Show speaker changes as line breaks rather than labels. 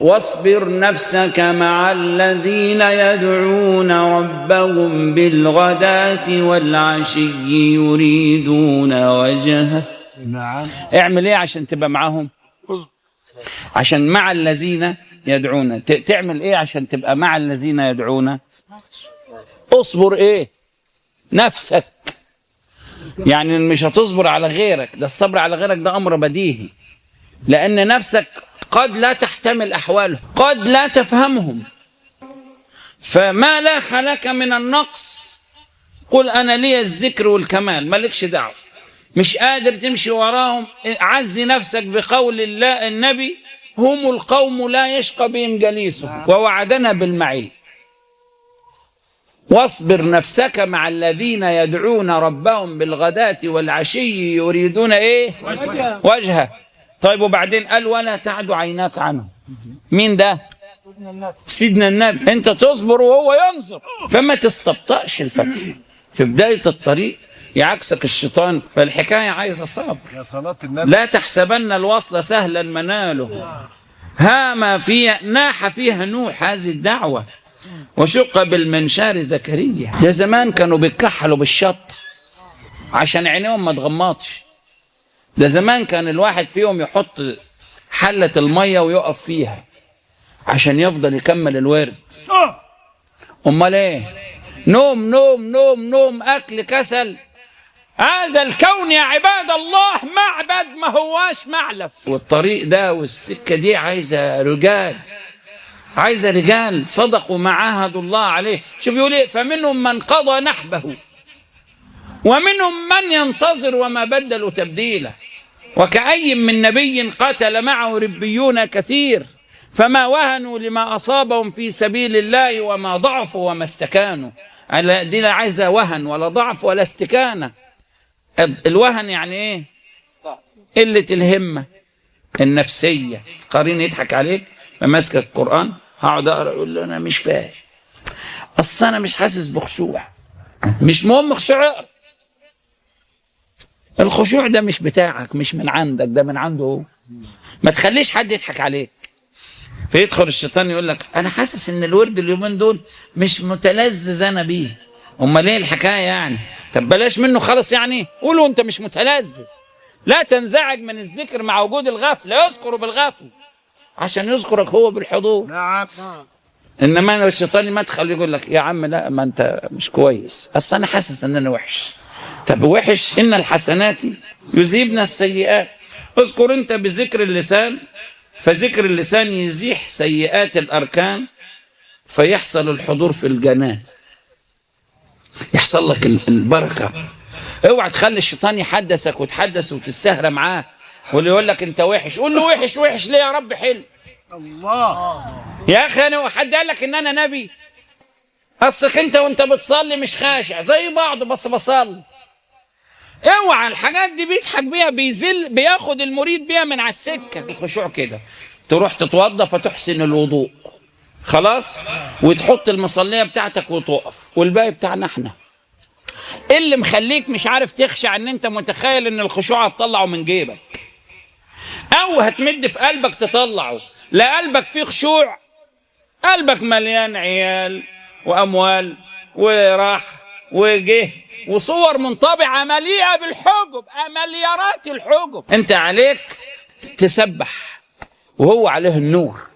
واصبر نفسك مع الذين يدعون ربهم بالغداة والعشي يريدون وجهه.
نعم.
اعمل ايه عشان تبقى معاهم؟ عشان مع الذين يدعون. تعمل ايه عشان تبقى مع الذين يدعون؟ اصبر ايه؟ نفسك. يعني مش هتصبر على غيرك، ده الصبر على غيرك ده امر بديهي، لان نفسك قد لا تحتمل احوالهم، قد لا تفهمهم، فما لاح لك من النقص قل انا لي الذكر والكمال، مالكش دعوه. مش قادر تمشي وراهم، عزي نفسك بقول الله النبي: هم القوم لا يشقى بهم جليسهم ووعدنا بالمعين. واصبر نفسك مع الذين يدعون ربهم بالغداة والعشي يريدون ايه؟ وجهه. طيب وبعدين قال: ولا تعد عيناك عنهم. مين ده؟ سيدنا النبي. انت تصبر وهو ينظر، فما تستبطأش الفتح في بداية الطريق، يعكسك الشيطان. فالحكاية عايزة صبر.
يا صلاة النبي.
لا تحسبن الوصل سهلا مناله، هام فيها ناح فيها نوح هذه الدعوة، وشق بالمنشار زكريا. ده زمان كانوا بيكحلوا بالشط عشان عينيهم ما تغمضش. ده زمان كان الواحد فيهم يحط حلة المية ويقف فيها عشان يفضل يكمل الورد. امال ايه؟ نوم نوم نوم نوم، اكل، كسل. هذا الكون يا عباد الله معبد، ما هواش معلف. والطريق ده والسكة دي عايزة رجال، عايزة رجال صدقوا ما عاهدوا الله عليه. شوف يقول ايه: فمنهم من قضى نحبه ومنهم من ينتظر وما بدلوا تبديلا، وكأي من نبي قاتل معه ربيون كثير فما وهنوا لما أصابهم في سبيل الله وما ضعفوا وما استكانوا. دي لا عايزة وهن ولا ضعف ولا استكانة. الوهن يعني ايه؟ قلة الهمة النفسية. قرين يضحك عليك فماسك القرآن، هقعد اقرا يقول له: انا مش فاهم، اصل انا مش حاسس بخشوع. مش مهم خشوع، اقرا. الخشوع ده مش بتاعك، مش من عندك، ده من عنده هو. ما تخليش حد يضحك عليك. فيدخل الشيطان يقول لك: انا حاسس ان الورد اليومين دول مش متلذذ انا بيه. امال ايه الحكايه يعني؟ طب بلاش منه خالص يعني. قولوا انت مش متلذذ. لا تنزعج من الذكر مع وجود الغفله، يذكر بالغفل عشان يذكرك هو بالحضور.
نعم.
انما الشيطان مدخل يقول لك: يا عم لا، ما انت مش كويس، اصل انا حاسس ان انا وحش. طب وحش؟ ان الحسنات يذهبن السيئات. اذكر انت بذكر اللسان، فذكر اللسان يزيح سيئات الاركان، فيحصل الحضور في الجنان، يحصل لك البركه. اوعى تخلي الشيطان يحدثك وتحدث وتتسهر معاه، واللي يقول لك انت وحش قول له: وحش وحش ليه يا رب؟ حلو.
الله
يا اخي، انا حد قال لك ان انا نبي؟ اصلك انت وانت بتصلي مش خاشع زي بعض بس بصلي. اوعى الحاجات دي بيضحك بيها، بياخد المريد بيها من على السكه. الخشوع كده: تروح تتوضى فتحسن الوضوء خلاص، وتحط المصليه بتاعتك وتقف، والباقي بتاعنا احنا. اللي مخليك مش عارف تخشع ان انت متخيل ان الخشوع هتطلعه من جيبك او هتمد في قلبك تطلعه. لا، قلبك فيه خشوع، قلبك مليان عيال واموال وراح وجه وصور منطبعه مليئه بالحجب، مليارات الحجب. انت عليك تسبح وهو عليه النور.